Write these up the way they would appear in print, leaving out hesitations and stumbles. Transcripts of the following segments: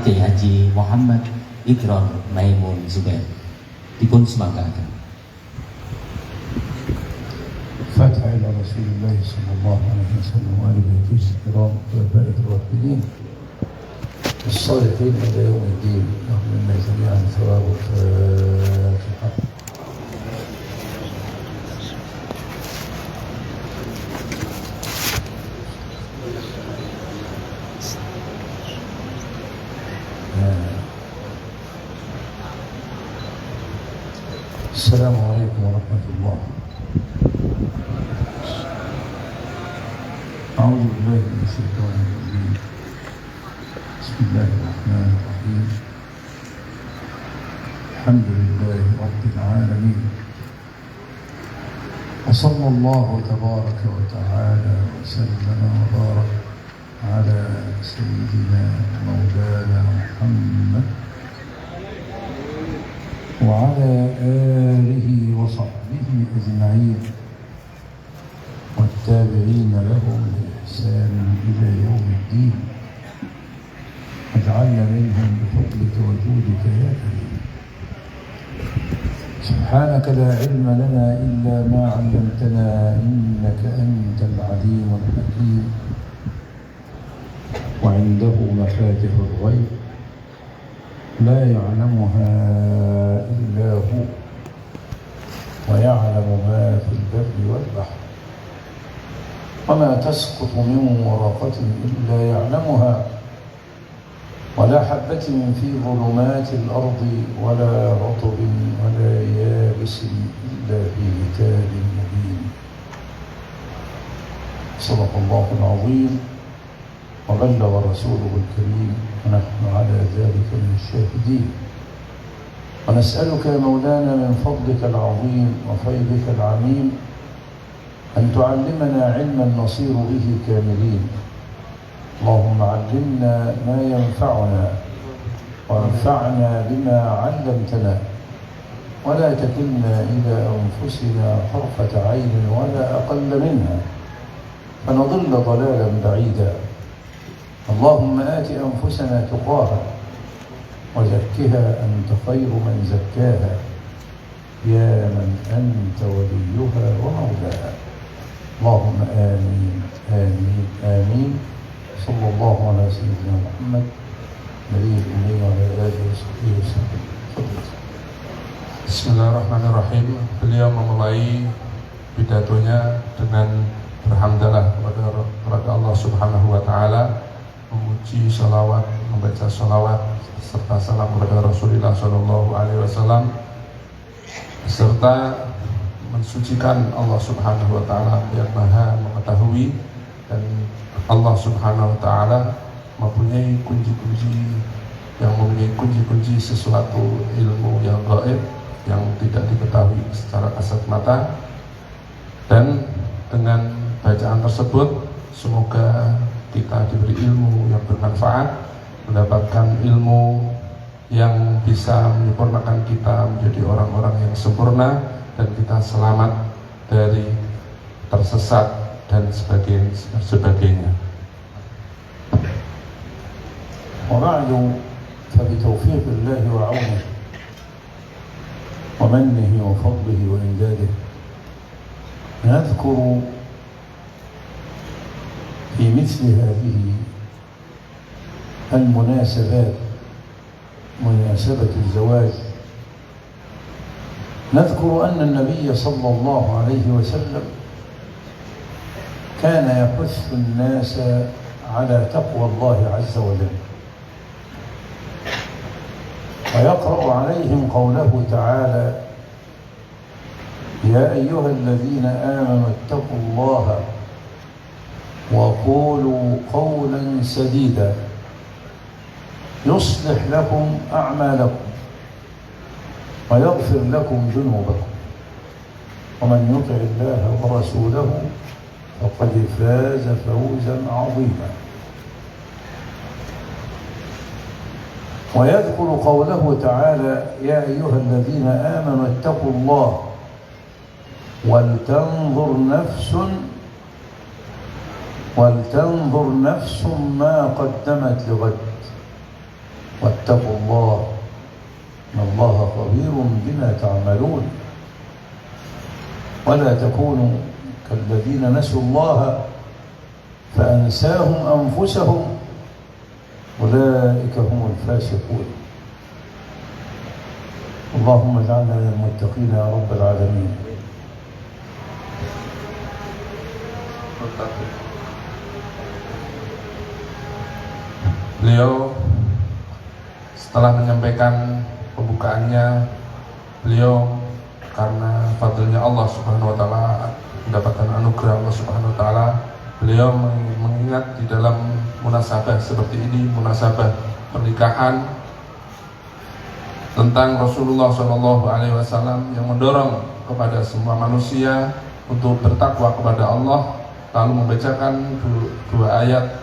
Kiai Haji Muhammad Ikrar Maimun Zubair. Dipun semanggaken. Fatiha ila Rasulillah sallallahu alaihi wasallam wa alihi kiram wa barik الرافدين الصالحين إلى يوم الدين. اللهم إنا جميعا ثواب الفاتحة. السلام عليكم ورحمة الله. أعوذ بالله من الشيطان الرجيم. بسم الله الرحمن الرحيم. الحمد لله رب العالمين، وصلى الله تبارك وتعالى وسلم وبارك على سيدنا مولانا محمد وعلى آله وصحبه أجمعين والتابعين لهم بإحسان إلى يوم الدين. واجعلنا منهم بفضلك وجودك يا كريم. سبحانك لا علم لنا إلا ما علمتنا إنك أنت العليم الحكيم. وعنده مفاتح الغيب لا يعلمها إلا هو، ويعلم ما في البر والبحر، وما تسقط من ورقة إلا يعلمها، ولا حبة في ظلمات الأرض ولا رطب ولا يابس إلا في كتاب مبين. صدق الله العظيم وبلغ رسوله الكريم، ونحن على ذلك من الشاهدين. ونسألك يا مولانا من فضلك العظيم وفيضك العميم أن تعلمنا علما نصير به كاملين. اللهم علمنا ما ينفعنا وانفعنا بما علمتنا، ولا تكلنا إلى أنفسنا طرفة عين ولا أقل منها فنضل ضلالا بعيدا. اللهم آت أنفسنا تقاها وزكها أنت خير من زكاها، يا من أنت وليها ومولاها. اللهم آمين آمين آمين. صلى الله على سيدنا محمد نبي الأمي وعلى آله وصحبه وسلم. Bismillahirrahmanirrahim. Beliau memulai pidatonya dengan berhamdalah kepada Allah Subhanahu wa taala, memuji salawat, membaca salawat serta salam kepada Rasulullah Shallallahu Alaihi Wasallam, serta mensucikan Allah Subhanahu Wa Taala yang Maha mengetahui, dan Allah Subhanahu Wa Taala mempunyai kunci-kunci sesuatu ilmu yang gaib yang tidak diketahui secara kasat mata. Dan dengan bacaan tersebut semoga kita diberi ilmu yang bermanfaat, mendapatkan ilmu yang bisa menyempurnakan kita menjadi orang-orang yang sempurna, dan kita selamat dari tersesat dan sebagainya. وبعد فبتوفيق الله وعونه ومنه وفضله وإمداده نذكر في مثل هذه المناسبات، مناسبة الزواج، نذكر أن النبي صلى الله عليه وسلم كان يحث الناس على تقوى الله عز وجل، ويقرأ عليهم قوله تعالى: يا أيها الذين آمنوا اتقوا الله وقولوا قولا سديدا يصلح لكم أعمالكم ويغفر لكم ذنوبكم ومن يطع الله ورسوله فقد فاز فوزا عظيما. ويذكر قوله تعالى: يا أيها الذين آمنوا اتقوا الله ولتنظر نفس ما قدمت لغد واتقوا الله إن الله خبير بما تعملون ولا تكونوا كالذين نسوا الله فأنساهم أنفسهم أولئك هم الفاسقون. اللهم اجعلنا من المتقين يا رب العالمين. Beliau setelah menyampaikan pembukaannya, beliau karena fadilnya Allah Subhanahu wa taala, mendapatkan anugerah Allah Subhanahu wa taala, beliau mengingat di dalam munasabah seperti ini, munasabah pernikahan, tentang Rasulullah SAW yang mendorong kepada semua manusia untuk bertakwa kepada Allah, lalu membacakan dua ayat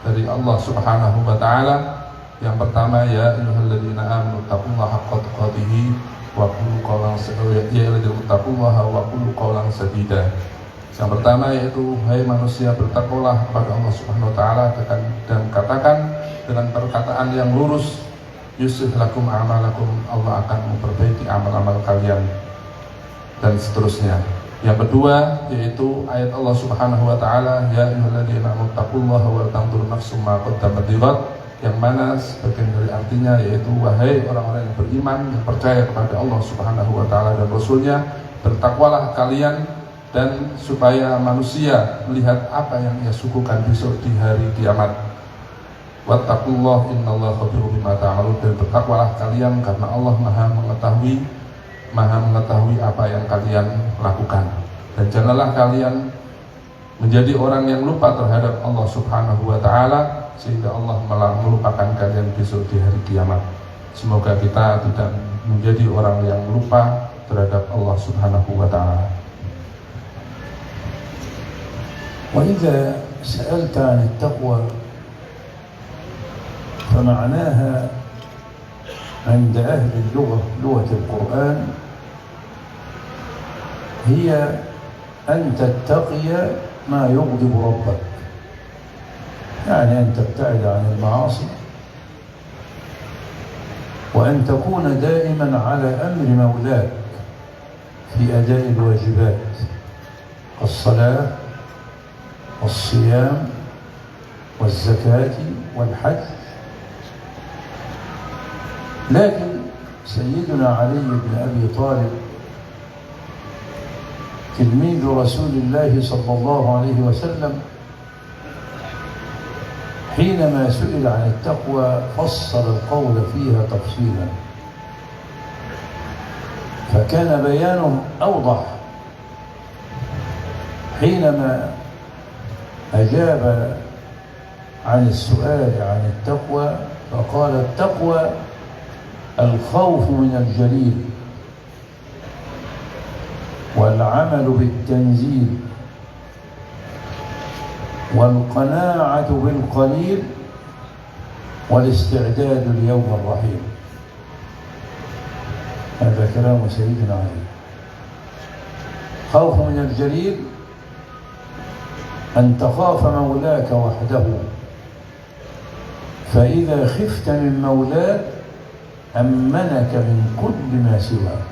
dari Allah Subhanahu wa taala. Yang pertama, ya ayyuhalladzina amanu taqullaha haqqa tuqatih wa qulu qawlan sadida. Yang pertama yaitu, hai manusia, bertakwalah kepada Allah Subhanahu wa taala dan katakan dengan perkataan yang lurus, yuslih lakum a'malakum, Allah akan memperbaiki amal-amal kalian, dan seterusnya. Yang kedua yaitu ayat Allah Subhanahu wa taala, ya ayyuhalladzina amanu taqullaha wal tanzur nafsum ma qaddamat lighad, yang mana sebagian dari artinya yaitu, wahai orang-orang yang beriman yang percaya kepada Allah Subhanahu wa taala dan Rasulnya, bertakwalah kalian dan supaya manusia melihat apa yang ia suguhkan besok di hari kiamat. Wattaqullah innallaha khabirum bima ta'malun, dan bertakwalah kalian karena Allah Maha mengetahui apa yang kalian lakukan. Dan janganlah kalian menjadi orang yang lupa terhadap Allah Subhanahu wa taala sehingga Allah malah melupakan kalian besok di hari kiamat. Semoga kita tidak menjadi orang yang lupa terhadap Allah Subhanahu wa taala. وإذا سألت عن التقوى فمعناها عند أهل اللغة، لغة القرآن، هي أن تتقي ما يغضب ربك، يعني أن تبتعد عن المعاصي، وأن تكون دائما على أمر مولاك في أداء الواجبات كالصلاة والصيام والزكاة والحج. لكن سيدنا علي بن أبي طالب تلميذ رسول الله صلى الله عليه وسلم حينما سئل عن التقوى فصل القول فيها تفصيلا، فكان بيانه أوضح حينما أجاب عن السؤال عن التقوى، فقال التقوى الخوف من الجليل والعمل بالتنزيل والقناعة بالقليل والاستعداد ليوم الرحيل. هذا كلام سيدنا علي. خوف من الجليل أن تخاف مولاك وحده، فإذا خفت من مولاك أمنك من كل ما سواه.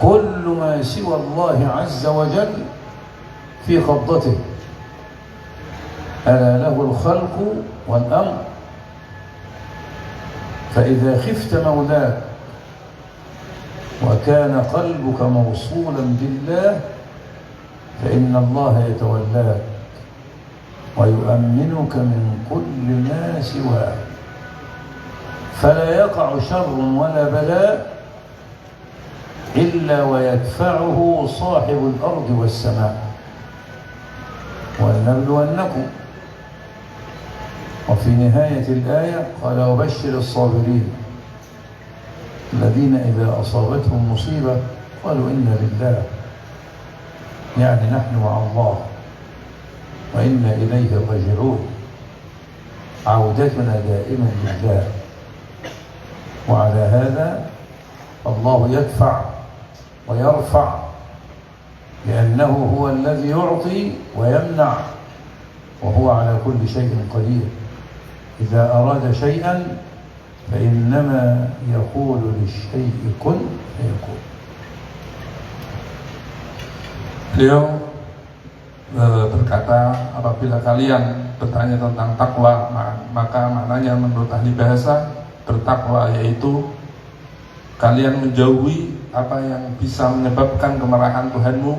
كل ما سوى الله عز وجل في قبضته، ألا له الخلق والأمر. فإذا خفت مولاك وكان قلبك موصولا بالله فإن الله يتولاك ويؤمنك من كل ما سواه، فلا يقع شر ولا بلاء إلا ويدفعه صاحب الأرض والسماء. ولنبلونكم. وفي نهاية الآية قال وبشر الصابرين الذين إذا أصابتهم مصيبة قالوا إنا لله، يعني نحن مع الله وإنا إليه راجعون، عودتنا دائما لله. وعلى هذا الله يدفع ويرفع، لأنه هو الذي يعطي ويمنع، وهو على كل شيء قدير. إذا أراد شيئا فإنما يقول للشيء كن فيكون. Beliau berkata, apabila kalian bertanya tentang takwa, maka maknanya menurut ahli bahasa, bertakwa yaitu kalian menjauhi apa yang bisa menyebabkan kemarahan Tuhanmu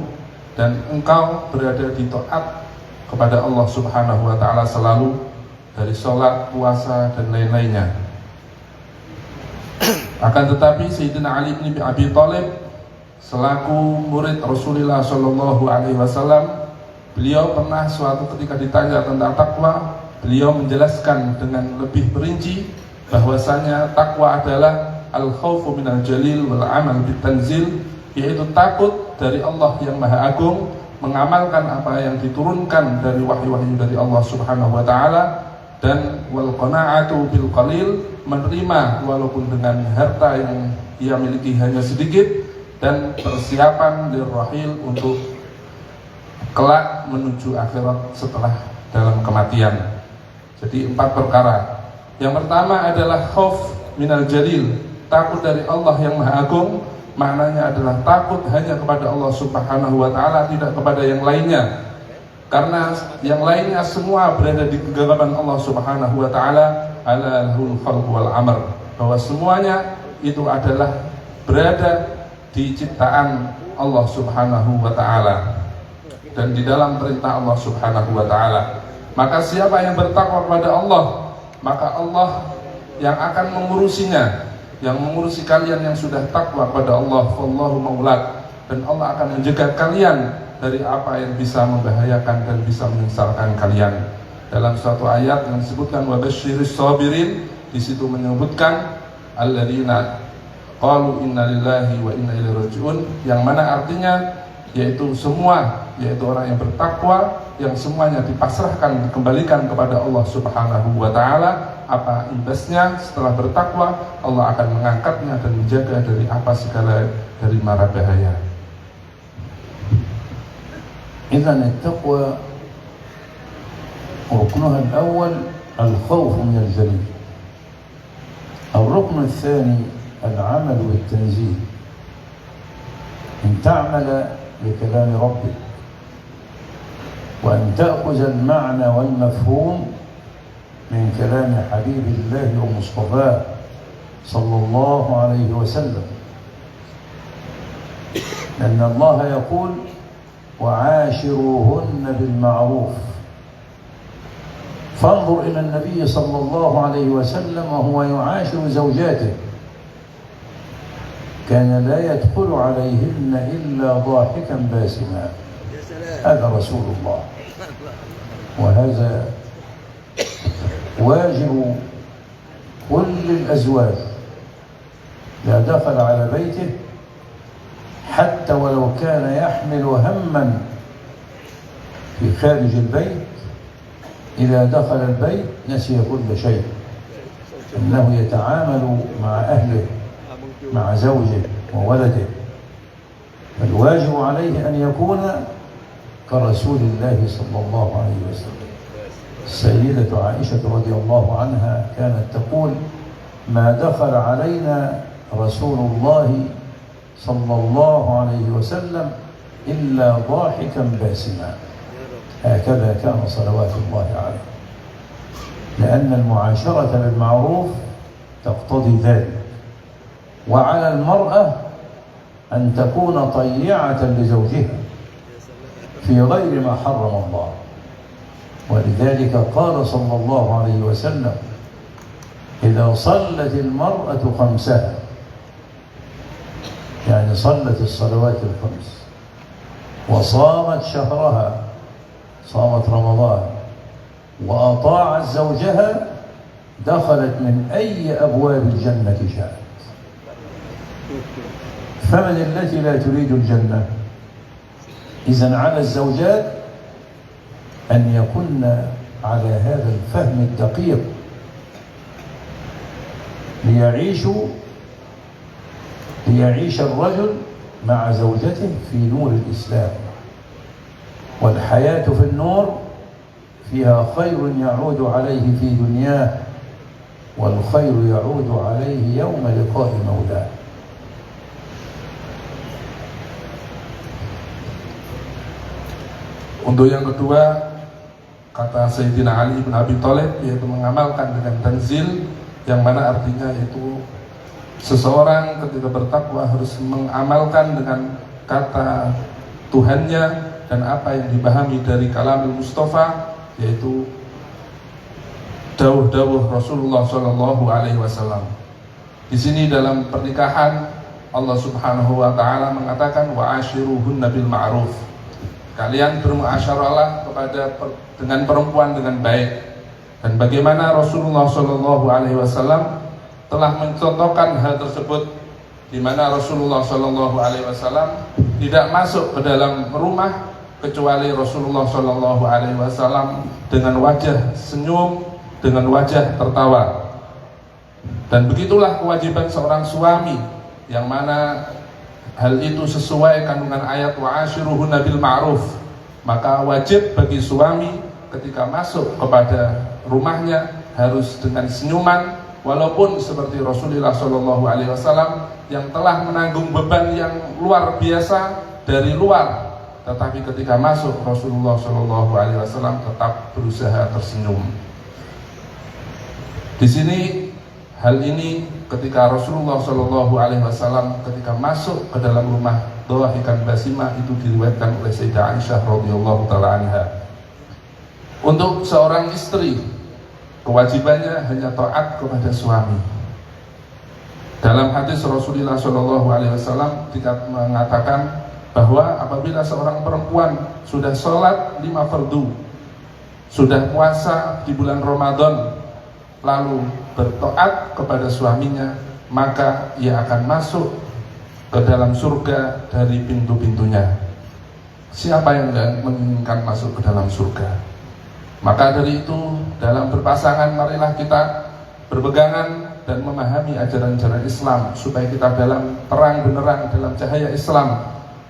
dan engkau berada di taat kepada Allah Subhanahu wa Ta'ala selalu, dari sholat, puasa dan lain-lainnya. Akan tetapi Sayyidina Ali bin Abi Thalib selaku murid Rasulullah Shallallahu Alaihi Wasallam, beliau pernah suatu ketika ditanya tentang takwa, beliau menjelaskan dengan lebih perinci bahwasanya takwa adalah al-khawfu minal jalil wal amal bitanzil, yaitu takut dari Allah yang Maha Agung, mengamalkan apa yang diturunkan dari wahyu-wahyu dari Allah Subhanahu wa Ta'ala, dan wal qana'atu bil qalil, menerima walaupun dengan harta yang ia miliki hanya sedikit, dan persiapan lirrahil, untuk kelak menuju akhirat setelah dalam kematian. Jadi 4 perkara. Yang pertama adalah khauf minal jalil, takut dari Allah yang Maha Agung. Maknanya adalah takut hanya kepada Allah Subhanahu wa Ta'ala, tidak kepada yang lainnya. Karena yang lainnya semua berada di genggaman Allah Subhanahu wa Ta'ala, ala lahul khalq wal amr, bahwa semuanya itu adalah berada di ciptaan Allah Subhanahu wa Ta'ala dan di dalam perintah Allah Subhanahu wa Ta'ala. Maka siapa yang bertakwa kepada Allah, maka Allah yang akan mengurusinya, yang mengurusi kalian yang sudah takwa kepada Allah. Wallahu maulak, dan Allah akan menjaga kalian dari apa yang bisa membahayakan dan bisa menyengsarakan kalian. Dalam suatu ayat yang disebutkan wabasyiris sabirin, di situ menyebutkan alladzina qalu inna lillahi wa inna ilaihi raji'un, yang mana artinya yaitu semua, yaitu orang yang bertakwa yang semuanya dipasrahkan, dikembalikan kepada Allah Subhanahu wa Ta'ala. Apa imbasnya setelah bertakwa? Allah akan mengangkatnya dan menjaga dari apa segala dari mara bahaya. إذن التقوى ركنها الأول الخوف من الجليل. الركن الثاني العمل والتنزيل، أن تعمل بكلام ربك وأن تأخذ المعنى والمفهوم من كلام حبيب الله ومصطفاه صلى الله عليه وسلم، لأن الله يقول وعاشروهن بالمعروف. فانظر إلى النبي صلى الله عليه وسلم وهو يعاشر زوجاته، كان لا يدخل عليهن إلا ضاحكا باسما. هذا رسول الله، وهذا واجب كل الأزواج إذا دخل على بيته، حتى ولو كان يحمل هما في خارج البيت، إذا دخل البيت نسي كل شيء، إنه يتعامل مع أهله، مع زوجه وولده. فالواجب عليه أن يكون كرسول الله صلى الله عليه وسلم. السيدة عائشة رضي الله عنها كانت تقول ما دخل علينا رسول الله صلى الله عليه وسلم إلا ضاحكا باسما. هكذا كان صلوات الله عليه، لأن المعاشرة بالمعروف تقتضي ذلك. وعلى المرأة أن تكون طيعة لزوجها في غير ما حرم الله، ولذلك قال صلى الله عليه وسلم إذا صلت المرأة خمسها، يعني صلت الصلوات الخمس، وصامت شهرها، صامت رمضان، وأطاعت زوجها، دخلت من أي أبواب الجنة شاءت. فمن التي لا تريد الجنة؟ إذن على الزوجات أن يكن على هذا الفهم الدقيق، ليعيش الرجل مع زوجته في نور الإسلام. والحياة في النور فيها خير يعود عليه في دنياه والخير يعود عليه يوم لقاء مولاه. Untuk yang kedua, kata Sayyidina Ali bin Abi Thalib, yaitu mengamalkan dengan tanzil, yang mana artinya yaitu seseorang ketika bertakwa harus mengamalkan dengan kata Tuhannya dan apa yang dipahami dari kalamul Mustafa, yaitu dawuh-dawuh Rasulullah Shallallahu Alaihi Wasallam. Di sini dalam pernikahan Allah Subhanahu Wa Taala mengatakan wa ashiruhunna bil ma'ruf. Kalian bermuasyarahlah dengan perempuan dengan baik. Dan bagaimana Rasulullah Shallallahu Alaihi Wasallam telah mencontohkan hal tersebut, di mana Rasulullah Shallallahu Alaihi Wasallam tidak masuk ke dalam rumah kecuali Rasulullah Shallallahu Alaihi Wasallam dengan wajah senyum, dengan wajah tertawa. Dan begitulah kewajiban seorang suami, yang mana hal itu sesuai kandungan ayat wa ashiruhunna bil ma'ruf. Maka wajib bagi suami ketika masuk kepada rumahnya harus dengan senyuman, walaupun seperti Rasulullah Shallallahu Alaihi Wasallam yang telah menanggung beban yang luar biasa dari luar, tetapi ketika masuk Rasulullah Shallallahu Alaihi Wasallam tetap berusaha tersenyum. Di sini hal ini ketika Rasulullah Shallallahu Alaihi Wasallam ketika masuk ke dalam rumah Dhahikan Basimah, itu diriwayatkan oleh Sayyidah Aisyah radhiyallahu taala anha. Untuk seorang istri, kewajibannya hanya taat kepada suami. Dalam hadis Rasulullah Shallallahu Alaihi Wasallam mengatakan bahwa apabila seorang perempuan sudah sholat 5 fardu, sudah puasa di bulan Ramadan, lalu bertaat kepada suaminya, maka ia akan masuk ke dalam surga dari pintu-pintunya. Siapa yang tidak menginginkan masuk ke dalam surga? Maka dari itu, dalam berpasangan marilah kita berpegangan dan memahami ajaran-ajaran Islam, supaya kita dalam terang benderang dalam cahaya Islam,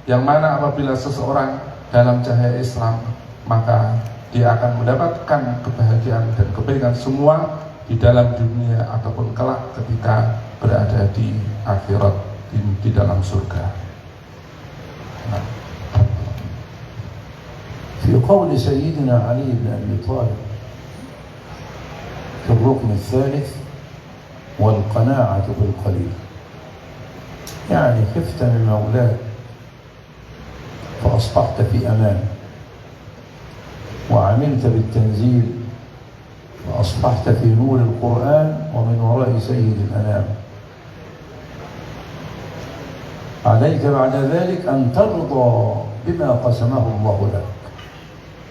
yang mana apabila seseorang dalam cahaya Islam, maka dia akan mendapatkan kebahagiaan dan kebaikan semua di dalam dunia ataupun kelak ketika berada di akhirat, di dalam surga. في قول سيدنا علي بن أبي طالب في الركن الثالث والقناعة بالقليل، يعني خفت من مولاك فأصبحت في أمان، وعملت بالتنزيل فأصبحت في نور القرآن ومن وراء سيد الأنام. عليك بعد ذلك أن ترضى بما قسمه الله لك،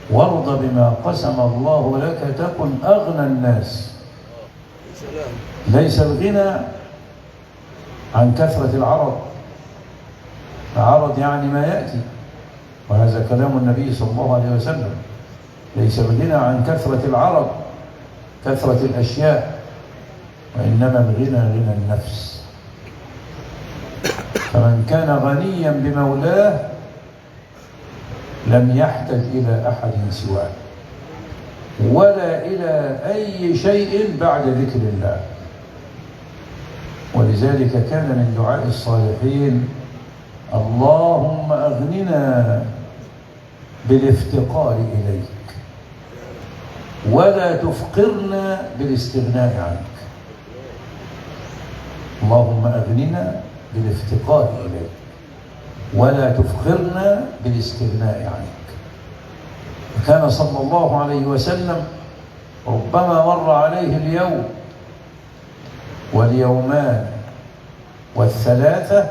وارض بما قسم الله لك تكن أغنى الناس. ليس الغنى عن كثرة العرض، العرض يعني ما يأتي، وهذا كلام النبي صلى الله عليه وسلم. ليس الغنى عن كثرة العرض، كثرة الأشياء، وإنما الغنى غنى النفس. فمن كان غنيا بمولاه لم يحتج إلى أحد سواه ولا إلى أي شيء بعد ذكر الله. ولذلك كان من دعاء الصالحين اللهم أغننا بالافتقار إليك ولا تفقرنا بالاستغناء عنك. اللهم أغننا بالافتقار إليك ولا تفقرنا بالاستغناء عنك. كان صلى الله عليه وسلم ربما مر عليه اليوم واليومان والثلاثة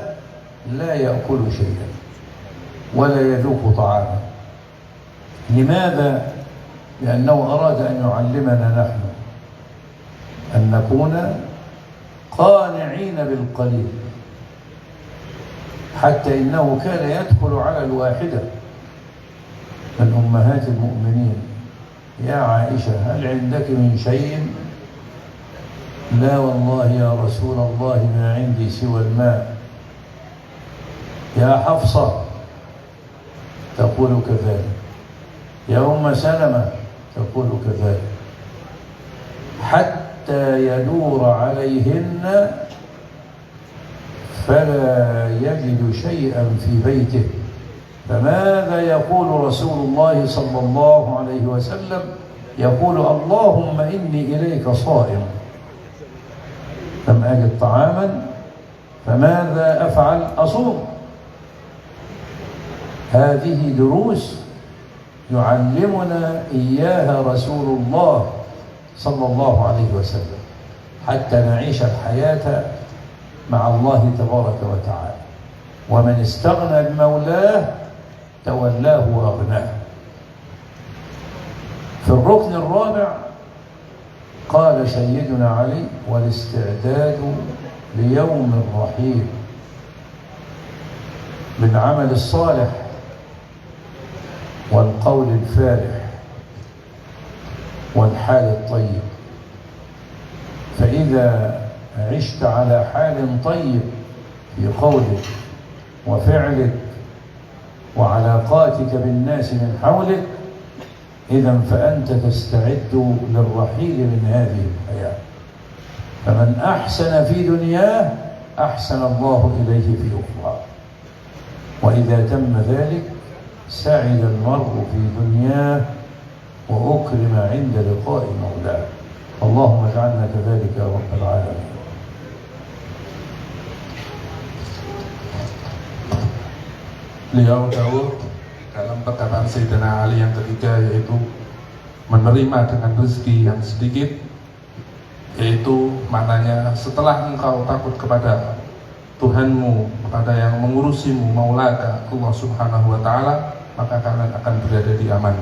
لا يأكل شيئا ولا يذوق طعاما. لماذا؟ لأنه أراد أن يعلمنا نحن أن نكون قانعين بالقليل، حتى إنه كان يدخل على الواحدة من أمهات المؤمنين: يا عائشة هل عندك من شيء؟ لا والله يا رسول الله ما عندي سوى الماء. يا حفصة تقول كذلك، يا أم سلمة تقول كذلك، حتى حتى يدور عليهن فلا يجد شيئا في بيته. فماذا يقول رسول الله صلى الله عليه وسلم؟ يقول اللهم إني إليك صائم لم أجد طعاما فماذا أفعل؟ أصوم. هذه دروس يعلمنا إياها رسول الله صلى الله عليه وسلم حتى نعيش الحياة مع الله تبارك وتعالى. ومن استغنى بمولاه تولاه وأغناه. في الركن الرابع قال سيدنا علي والاستعداد ليوم الرحيل بالعمل الصالح والقول الفارح والحال الطيب. فإذا عشت على حال طيب في قولك وفعلك وعلاقاتك بالناس من حولك إذن فأنت تستعد للرحيل من هذه الحياة. فمن أحسن في دنياه أحسن الله إليه في أخرى. وإذا تم ذلك سعد المرء في دنياه وأكرم عند لقاء مولاه. اللهم اجعلنا كذلك يا رب العالمين. Beliau dawuh dalam perkataan Sayyidina Ali yang ketiga, yaitu menerima dengan rezeki yang sedikit, yaitu maknanya setelah engkau takut kepada Tuhanmu, kepada yang mengurusimu, maulaka Allah subhanahu wa ta'ala, maka kalian akan berada di aman.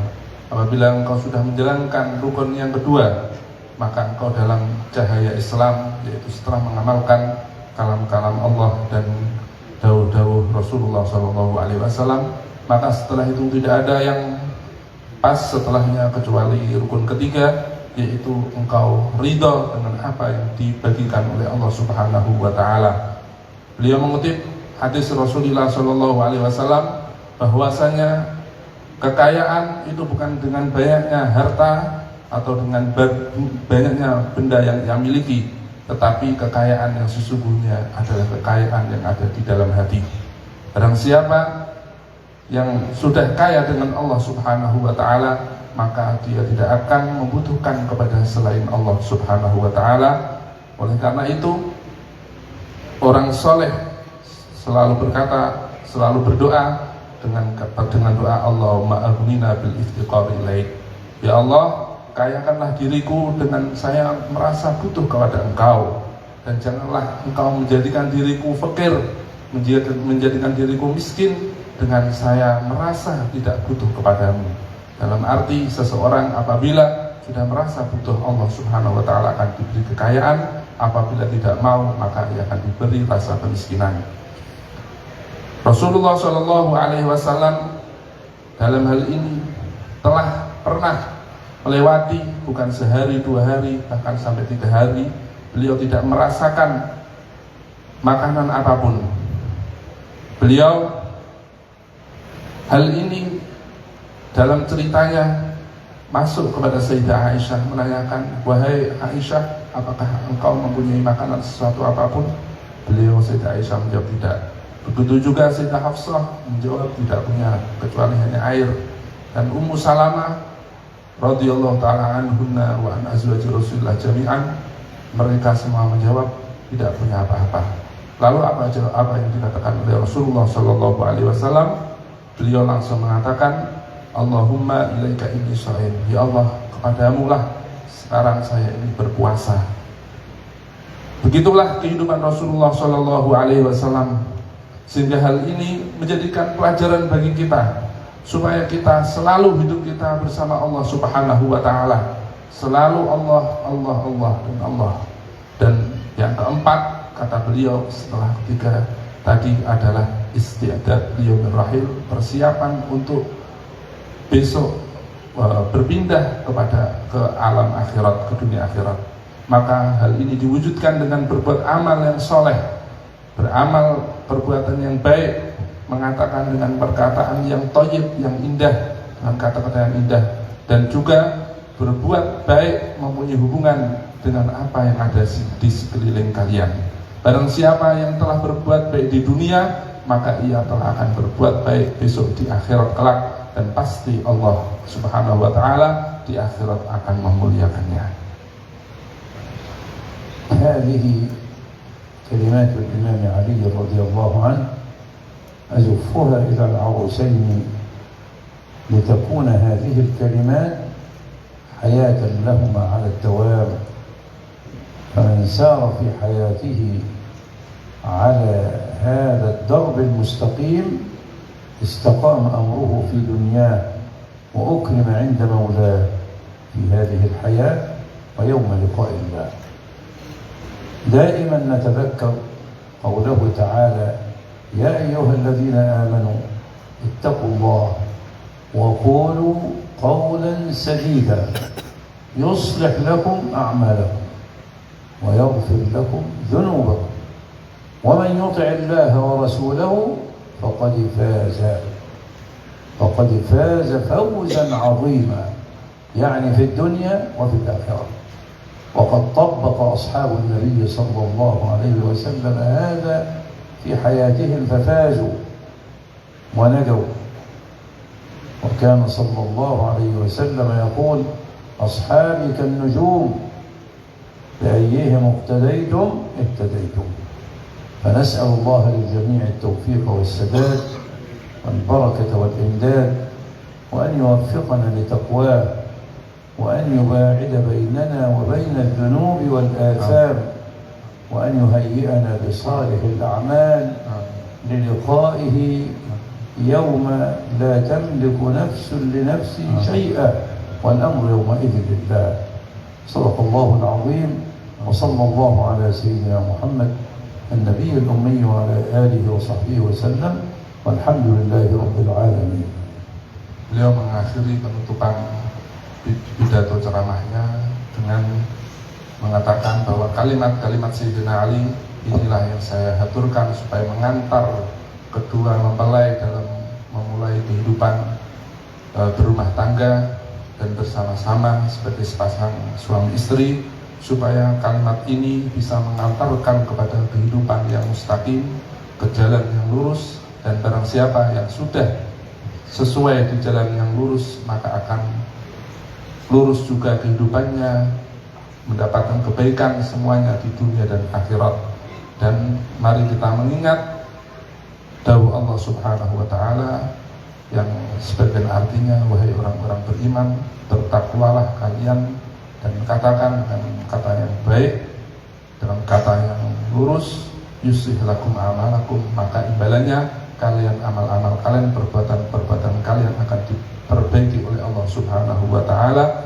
Apabila engkau sudah menjalankan rukun yang kedua, maka engkau dalam cahaya Islam, yaitu setelah mengamalkan kalam-kalam Allah dan dawuh-dawuh Rasulullah SAW, maka setelah itu tidak ada yang pas setelahnya kecuali rukun ketiga, yaitu engkau ridha dengan apa yang dibagikan oleh Allah Subhanahu wa ta'ala. Beliau mengutip hadis Rasulullah SAW bahwasanya kekayaan itu bukan dengan banyaknya harta atau dengan banyaknya benda yang ia miliki, tetapi kekayaan yang sesungguhnya adalah kekayaan yang ada di dalam hati. Barang siapa yang sudah kaya dengan Allah Subhanahu wa ta'ala, maka dia tidak akan membutuhkan kepada selain Allah Subhanahu wa ta'ala. Oleh karena itu, orang soleh selalu berkata, selalu berdoa dengan doa Allahumma aghnina bil iftiqar ilaik. Ya Allah, kayakanlah diriku dengan saya merasa butuh kepada Engkau, dan janganlah Engkau menjadikan diriku fakir, menjadikan diriku miskin dengan saya merasa tidak butuh kepadamu. Dalam arti seseorang apabila sudah merasa butuh Allah Subhanahu wa ta'ala akan diberi kekayaan, apabila tidak mau maka ia akan diberi rasa kemiskinan. Rasulullah SAW dalam hal ini telah pernah melewati bukan sehari, 2 hari, bahkan sampai 3 hari beliau tidak merasakan makanan apapun. Beliau hal ini dalam ceritanya masuk kepada Sayyidah Aisyah menanyakan, wahai Aisyah, apakah engkau mempunyai makanan sesuatu apapun? Beliau Sayyidah Aisyah menjawab tidak. Begitu juga Sayyidah Hafsah menjawab tidak punya kecuali hanya air. Dan Ummu Salamah radhiyallahu ta'ala anhunna wa an azwaji Rasulillah jami'an, mereka semua menjawab tidak punya apa-apa. Lalu apa yang dikatakan oleh Rasulullah sallallahu alaihi wasallam? Beliau langsung mengatakan, Allahumma ilaika inni sha'im. Ya Allah, kepadamu lah sekarang saya ini berpuasa. Begitulah kehidupan Rasulullah sallallahu alaihi wasallam, sehingga hal ini menjadikan pelajaran bagi kita supaya kita selalu hidup kita bersama Allah Subhanahu wa ta'ala, selalu Allah, Allah, Allah, dan Allah. Dan yang keempat, kata beliau setelah ketiga tadi adalah istiadat liyaumir rahil, persiapan untuk besok berpindah ke alam akhirat, ke dunia akhirat. Maka hal ini diwujudkan dengan berbuat amal yang soleh, beramal perbuatan yang baik, mengatakan dengan perkataan yang thayyib, yang indah, dengan kata-kata yang indah, dan juga berbuat baik, mempunyai hubungan dengan apa yang ada di sekeliling kalian. Barang siapa yang telah berbuat baik di dunia, maka ia telah akan berbuat baik besok di akhirat kelak, dan pasti Allah Subhanahu wa ta'ala di akhirat akan memuliakannya. هذه كلمات الإمام علي رضي الله عنه أزفها إلى العروسين لتكون هذه الكلمات حياة لهما على الدوام، فمن سار في حياته على هذا الدرب المستقيم استقام أمره في دنياه وأكرم عند مولاه في هذه الحياة ويوم لقاء الله. دائما نتذكر قوله تعالى: يا أيها الذين آمنوا اتقوا الله وقولوا قولا سديدا يصلح لكم أعمالكم ويغفر لكم ذنوبكم ومن يطع الله ورسوله فقد فاز فوزا عظيما، يعني في الدنيا وفي الآخرة. وقد طبق أصحاب النبي صلى الله عليه وسلم هذا في حياتهم ففازوا ونجوا. وكان صلى الله عليه وسلم يقول: أصحابي كالنجوم بأيهم اقتديتم اهتديتم. فنسأل الله للجميع التوفيق والسداد والبركة والإمداد، وأن يوفقنا لتقواه، وأن يباعد بيننا وبين الذنوب والآثام، وأن يهيئنا بصالح الأعمال للقائه يوم لا تملك نفس لنفس شيئا والأمر يومئذ لله. صدق الله العظيم، وصلى الله على سيدنا محمد النبي الأمي وعلى آله وصحبه وسلم، والحمد لله رب العالمين. Beliau mengakhiri penutupan pidato ceramahnya dengan mengatakan bahwa kalimat-kalimat Sayyidina Ali inilah yang saya haturkan supaya mengantar kedua mempelai dalam memulai kehidupan berumah tangga dan bersama-sama sebagai sepasang suami istri, supaya kalimat ini bisa mengantarkan kepada kehidupan yang mustaqim, ke jalan yang lurus, dan barang siapa yang sudah sesuai di jalan yang lurus maka akan lurus juga kehidupannya, mendapatkan kebaikan semuanya di dunia dan akhirat. Dan mari kita mengingat dawuh Allah Subhanahu wa ta'ala yang sebagian artinya: wahai orang-orang beriman, bertakwalah kalian dan katakan dengan kata yang baik, dengan kata yang lurus, yuslih lakum a'malakum, maka imbalannya kalian, amal-amal kalian, perbuatan-perbuatan kalian akan diperbaiki oleh Allah Subhanahu wa ta'ala,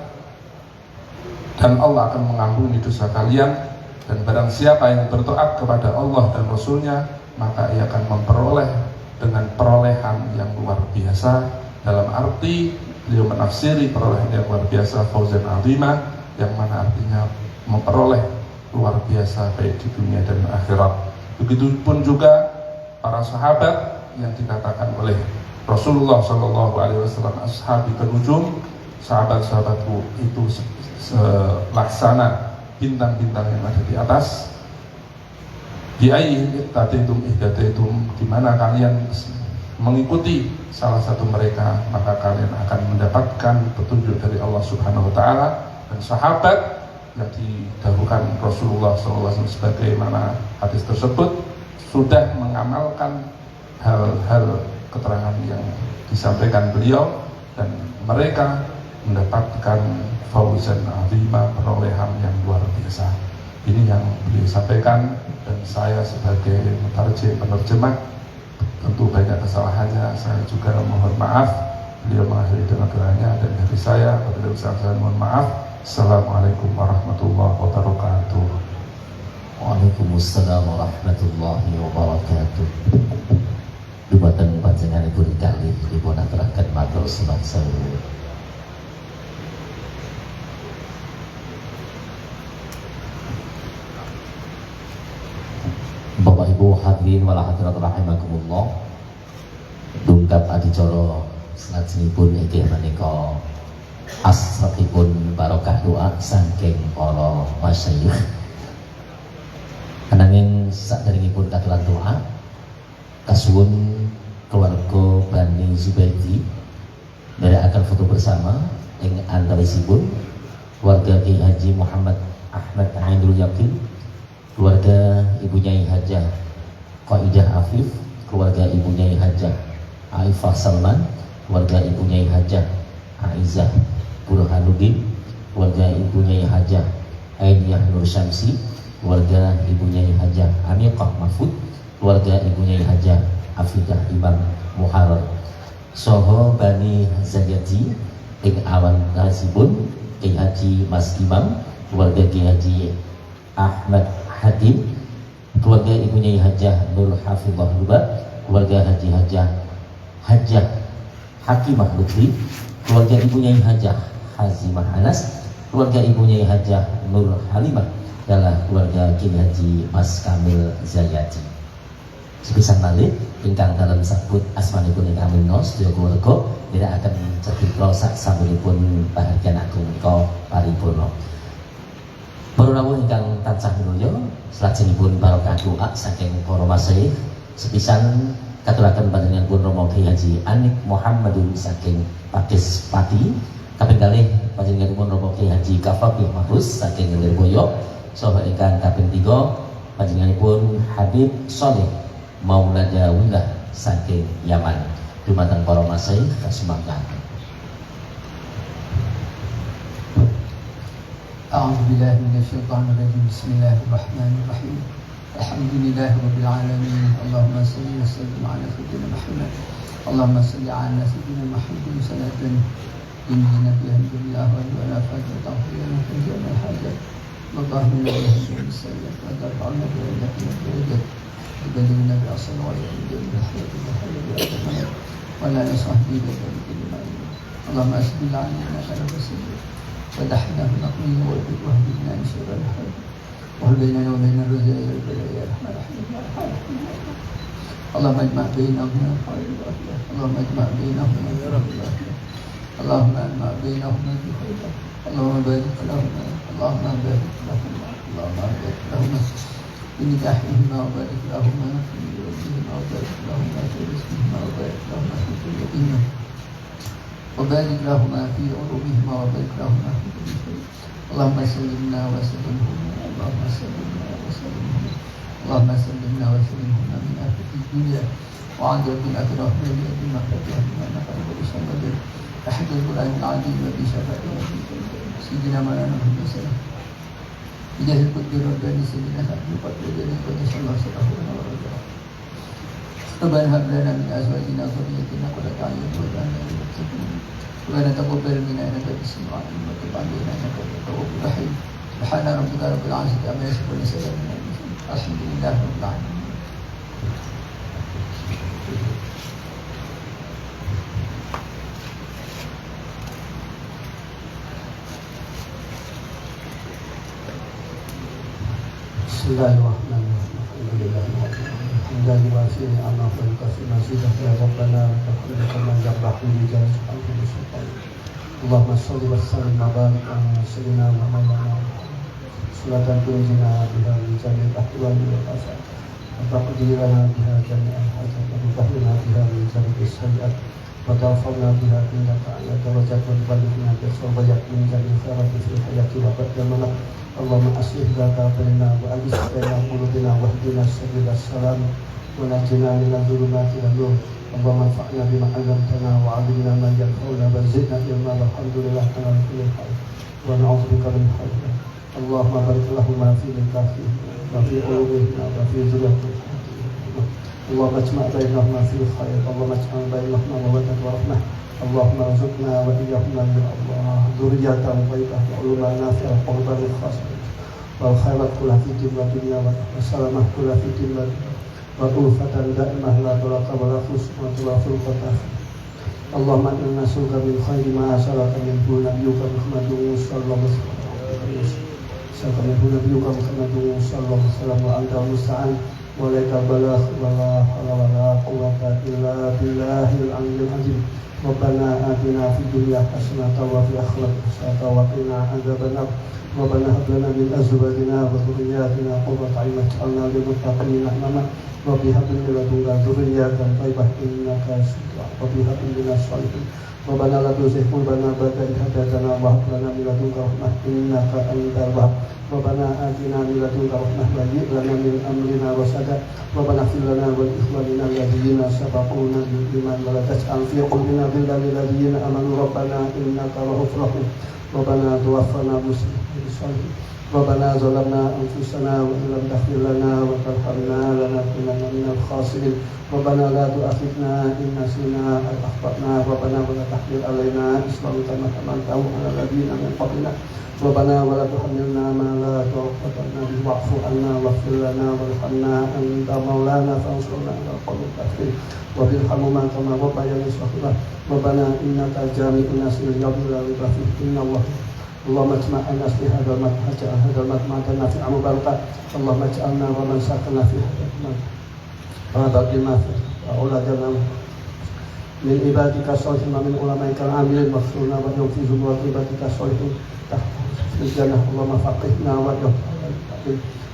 dan Allah akan mengampuni dosa kalian. Dan barang siapa yang bertaat kepada Allah dan Rasulnya, maka ia akan memperoleh dengan perolehan yang luar biasa. Dalam arti beliau menafsiri perolehan yang luar biasa fauzan azimah, yang mana artinya memperoleh luar biasa baik di dunia dan akhirat. Begitupun juga para sahabat yang dikatakan oleh Rasulullah SAW, ashabi penujum, sahabat-sahabatku itu laksana bintang-bintang yang ada di atas. Di ihtadaitum, di mana kalian mengikuti salah satu mereka, maka kalian akan mendapatkan petunjuk dari Allah Subhanahu wa ta'ala. Dan sahabat yang didahulukan Rasulullah SAW sebagaimana hadis tersebut sudah mengamalkan hal-hal keterangan yang disampaikan beliau, dan mereka mendapatkan fauzan azimah, perolehan yang luar biasa. Ini yang beliau sampaikan, dan saya sebagai mutarjim, penerjemah, tentu banyak kesalahannya, saya juga mohon maaf. Beliau mengakhiri dengan doanya, dan dari saya apabila saya mohon maaf. Assalamualaikum warahmatullahi wabarakatuh. Waalaikumsalam warahmatullahi wabarakatuh. Dumateng panjenengan ibu kali dipun aturaken matur suwun sewu. Bapak Ibu hadirin wal hadirat rahimakumullah. Dungkap adicara salajengipun inggih menika asrapipun barokah doa saking para masyayikh. Ananging saderengipun katuran doa kasuwun keluarga Bani Zubaidi akan foto bersama ing antawisipun keluarga Ki Haji Muhammad Ahmad Ainul Yakin, keluarga Ibu Nyai Hajah Qaidah Afif, keluarga Ibu Nyai Hajah Aifah Salman, keluarga Ibu Nyai Hajah Aizah Burhanuddin, keluarga Ibu Nyai Hajah Ainiyah Nur Syamsi, keluarga Ibu Nyai Hajah Amiqah Mahfud, keluarga Ibu Nyai Hajah Afidah Imam Muharrar, soho Bani Zayati ing awan nasibun Ki Haji Mas Imam, keluarga Ki Haji Ahmad Hatim, keluarga Ibu Nyai Hajah Nur Hafizah Lubat, keluarga Haji Hajah Hakimah Lutfi, keluarga Ibu Nyai Hajah Hazimah Anas, keluarga Ibu Nyai Hajah Nur Halimah, adalah keluarga Ki Haji Mas Kamil Zayati. Sepisan malih ingkang dalam sabut asmanipun ingkang mino sedaya keluarga tidak akan cetika sak sampun bahagian agung menika paripurna. Para rawuh ingkang tansah minulya, salajengipun barokah doa saking para masyayikh sepisan katuraken panjenenganipun Rama Kyai Haji Anik Muhammadun saking Pakis Pati, kaping kalih panjenenganipun Rama Kyai Haji Kafafih Mahrus saking Lirboyo, saha ingkang kaping 3 panjenenganipun Habib Sholeh Maulada Willah saking Yaman. Dumateng para masyayikh kasumangkan. أعوذ بالله من الشيطان الرجيم بسم الله الرحمن الرحيم الحمد لله رب العالمين اللهم صل وسلم على سيدنا محمد اللهم صل على سيدنا محمد صلاة ينجينا بها من جميع الأهوال والآفات وتغفر لنا في جميع الحاجات اللهم لا إله إلا بالسيئات وترفعنا بها إلى الدرجات تبلغنا بأصل وغير من جميع الحياة والحياة والآخرة ولا نصح بك بكل ما اللهم أسبل علينا خير وسلم فتحنا في نقمه واهدنا من شر الحال وهل بيننا وبين الرذائل والبلاء يا رحمن الرحيم يا رحمن الرحيم اللهم اجمع بينهما بخير العافية اللهم اجمع بينهما يا رب العافية اللهم اجمع بينهما بخير اللهم بارك لهما اللهم بارك لهما اللهم بارك لهما بنكاحهما وبارك لهما في ولدهما وبارك لهما في رزقهما وبارك لهما في ذريتهما وبارك لهما في عروبهما وبارك لهما في كل شيء اللهم سلمنا وسلمهما اللهم سلمنا وسلمهما اللهم سلمنا وسلمهما من آفة الدنيا وعذاب الآخرة بما فتحنا نقل وصمد أحد القرآن العظيم وبشفاعة سيدنا مولانا محمد صلى الله عليه وسلم بجاه القدر ربنا سيدنا خاتم القدر وجل قدس الله سره ورضاه ربنا هب لنا من أزواجنا وذريتنا قرة أعين واجعلنا للمتقين ربنا تقبل منا إنك أنت السميع العليم وتب علينا إنك أنت التواب الرحيم سبحان ربك رب العزة عما يصفون وسلام على المرسلين الحمد لله رب العالمين. Bismillahirrahmanirrahim. Alhamdulillah yuwaffi ni'amahu wa yukafi mazidah ya Rabbana wa kama yaqbahu li jalalihi sultan. Allahumma shalli wa sallim wa barik ala sayyidina wa maulana salatan tunjina biha min jami'il ahwal wal afat wa taqdirana biha jami'al hajat wa tubahlina biha min jami'is sayyi'at wa tawfana biha indaka ala darajat wa tuballighna bi sawabat min jami'il khairat fil hayati wa ba'da mamat. Allahumma aslih laka baina wa alif baina qulubina wahdina sabila salam wa najina min adh-dhulumati ila nur. Allahumma anfa'na bima 'allamtana wa 'allimna ma yanfa'una wa zidna ilma walhamdulillah ala kulli hal wa na'udzubika min hadha. Allahumma barik lahumma fi nikahihim wa fi qulubihim wa fi dhurriyyatihim. Allahumma ijma' bainahuma fi khair. Allahumma ijma' bainahuma mawaddah wa rahmah. Allahumma arzuqna wa iyyahum ya Allah dzurriyyatan thayyibah wa uluman nafi'ah wa qurban khasah wal khairat kullah fi din wa dunya wa salamah kullah fi din wa ulfatan da'imah la baraka wa la khusma wa la furqata. Allahumma inna nas'aluka min khairi ma sa'alaka minhu nabiyyuka Muhammadun sallallahu alaihi wasallam wa anta musta'an wa laika balagh wa la hawla wa la quwwata illa billahil aliyyil azim. ربنا آتنا في الدنيا حسنة وفي الآخرة حسنة وقنا عذاب النار ربنا هب لنا من أزواجنا وذرياتنا قرة أعين واجعلنا للمتقين إماما رب هب لنا من لدنك ذرية طيبة إنك سميع رب هب لنا الصالحين ربنا لا تزغ قلوبنا بعد إذ هديتنا وهب لنا من لدنك رحمة إنك أنت الوهاب ربنا آتنا من لدنك رحمة وهيئ لنا من أمرنا رشدا ربنا اغفر لنا ولإخواننا الذين سبقونا بالإيمان ولا تجعل في قلوبنا غلا للذين آمنوا ربنا إنك رؤوف رحيم ربنا توفنا مسلمين بالصالحين ربنا ظلمنا أنفسنا وإن لم تغفر لنا وترحمنا لنكونن من الخاسرين ربنا لا تؤاخذنا إن نسينا أو أخطأنا ربنا ولا تحمل علينا إصرا كما حملته على الذين من قبلنا ربنا ولا تحملنا ما لا طاقة لنا به واعف عنا واغفر لنا وارحمنا أنت مولانا فانصرنا على القوم الكافرين وبارحم ما كما ربياني صغيرا ربنا إنك جامع الناس ليوم لا ريب فيه إن الله اللهم اجمع الناس في هذا المجمع نافعا مباركا اللهم اجعلنا ومن ساكن في هذا المجمع هذا بما فيه وأولادنا من عبادك الصالحين ومن علمائك العاملين واغفرنا ويوم في زمرة عبادك الصالحين في الجنة اللهم فقهنا وإياهم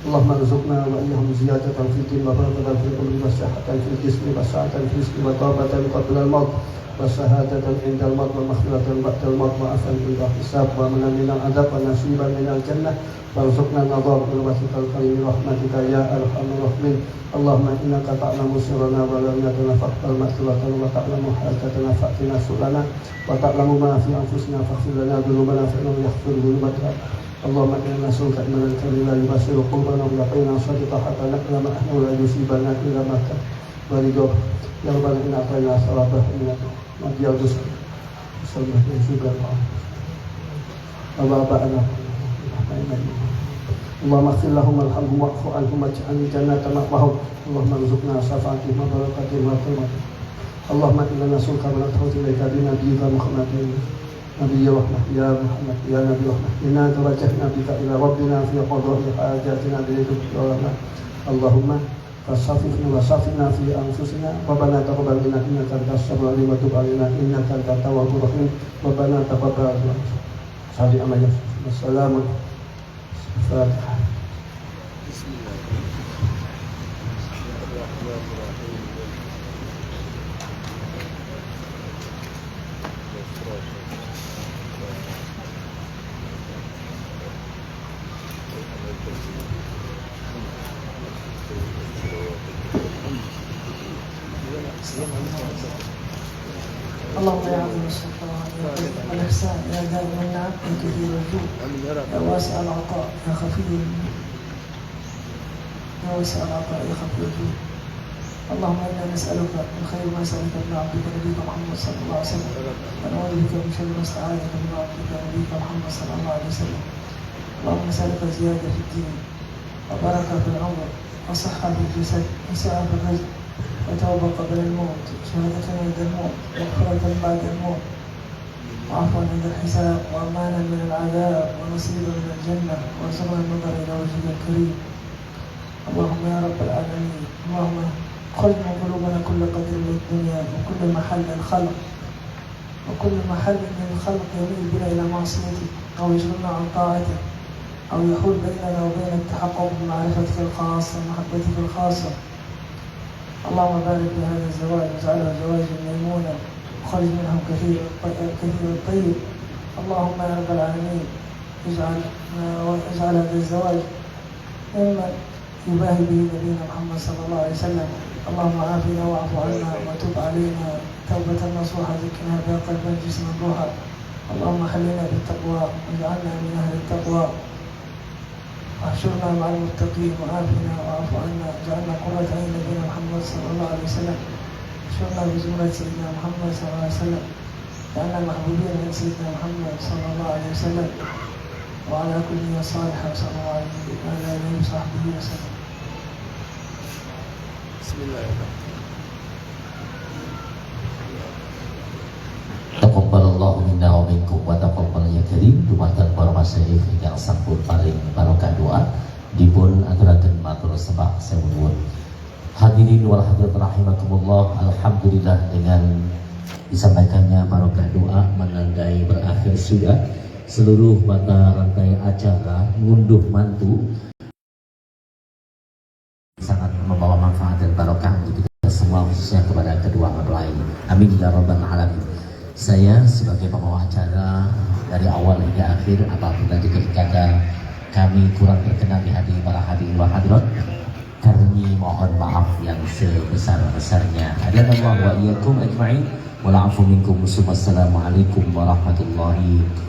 اللهم ارزقنا وإياهم زيادة في الدين وبركة في العلم وصحة في الجسم وسعة في الرزق وتوبة قبل الموت وشهادة عند الموت ومغفرة بعد الموت وعفوا عند الحساب ومنا من العذاب ونصيبا من الجنة وارزقنا النظر برحمتك الكريم برحمتك يا أرحم الراحمين اللهم إنك تعلم سرنا وعلانيتنا فاغفر مغفرة وتعلم حاجتنا فأتنا سؤلنا وتعلم ما في أنفسنا فاغفر لنا ذنوبنا فإنه يغفر ذنوبنا اللهم إنا نسألك إيمانا كاملا يبشر قلوبنا ويقينا صادقا حتى نعلم أنه لا يصيبنا إلا ما كان ورضاك يا ربنا إنا أعطينا صلاة إنك مجيء الرسل وسلم يشوك الله بعنا اللهم اغفر لهم وارحمهم واعف عنهم واجعل الجنة مأواهم اللهم ارزقنا شفاعتهم وبركاتهم وكرمتهم اللهم إنا نسألك من أدخلت إليك بنبيك محمد نبي رحمة يا محمد يا نبي رحمة إنا توجهنا بك إلى ربنا في قضاء حاجاتنا بيدك يا رحمة اللهم فصفنا وصفنا في أنفسنا ربنا تقبل منا إنك أنت السميع العليم وتب علينا إنك أنت التواب الرحيم ربنا تقبل منا صلي على السلام الفاتحة بسم الله الرحمن اللهم يا عظيم السلطان والإحسان يا دائم النعم يا كثير الجود يا واسع العطاء يا خفي يا واسع العطاء يا خفي الجود اللهم إنا نسألك من خير ما سألك من عبدك نبيك محمد صلى الله عليه وسلم ونعوذ بك من شر ما استعاذك من عبدك نبيك محمد صلى الله عليه وسلم اللهم نسألك زيادة في الدين وبركة في العمر وصحة في الجسد وسعة في الرزق وتوبة قبل الموت شهادة عند الموت ومغفرة بعد الموت وعفوا عند الحساب وأمانا من العذاب ونصيبا من الجنة وارزقنا النظر إلى وجهك الكريم اللهم يا رب العالمين اللهم خرج من قلوبنا كل قدر من الدنيا وكل محل الخلق وكل محل من الخلق يميل بنا إلى معصيتك أو يشغلنا عن طاعتك أو يحول بيننا وبين التحقق بمعرفتك الخاصة ومحبتك الخاصة اللهم بارك في هذا الزواج واجعله زواجا ميمونا وخرج منهم كثير الطيب اللهم يا رب العالمين اجعل هذا الزواج ممن يباهي به نبينا محمد صلى الله عليه وسلم اللهم عافنا واعف عنا وتب علينا توبة نصوحة ذكرنا بها قلبا جسما روحا اللهم خلينا بالتقوى واجعلنا من أهل التقوى واحشرنا مع المتقين وعافنا واعف عنا اجعلنا قرة عين نبينا محمد صلى الله عليه وسلم احشرنا بزمرة سيدنا محمد صلى الله عليه وسلم اجعلنا محبوبين من سيدنا محمد صلى الله عليه وسلم وعلى كل صالح صلى الله عليه وعلى آله وصحبه وسلم. بسم الله الرحمن Taqabbalallahu minna wa minkum wa taqabbal ya karim dumateng para masyayikh ingkang sampun paring barokah doa dipun aturaken matur sembah sewu. Hadirin wal hadirat rahimakumullah, alhamdulillah dengan Disampaikannya barokah doa menandai berakhir sudah seluruh mata rantai acara ngunduh mantu, sangat membawa manfaat dan barokah untuk kita semua, khususnya kepada kedua mempelai. Amin ya rabbal alamin. Saya sebagai pembawa acara dari awal hingga akhir, apabila dikata kami kurang berkenan di hati para hadirin wa hadirat, kami mohon maaf yang sebesar-besarnya. Hadanallahu wa iyyakum ajma'in. Wa'alafu minkum. Wassalamualaikum warahmatullahi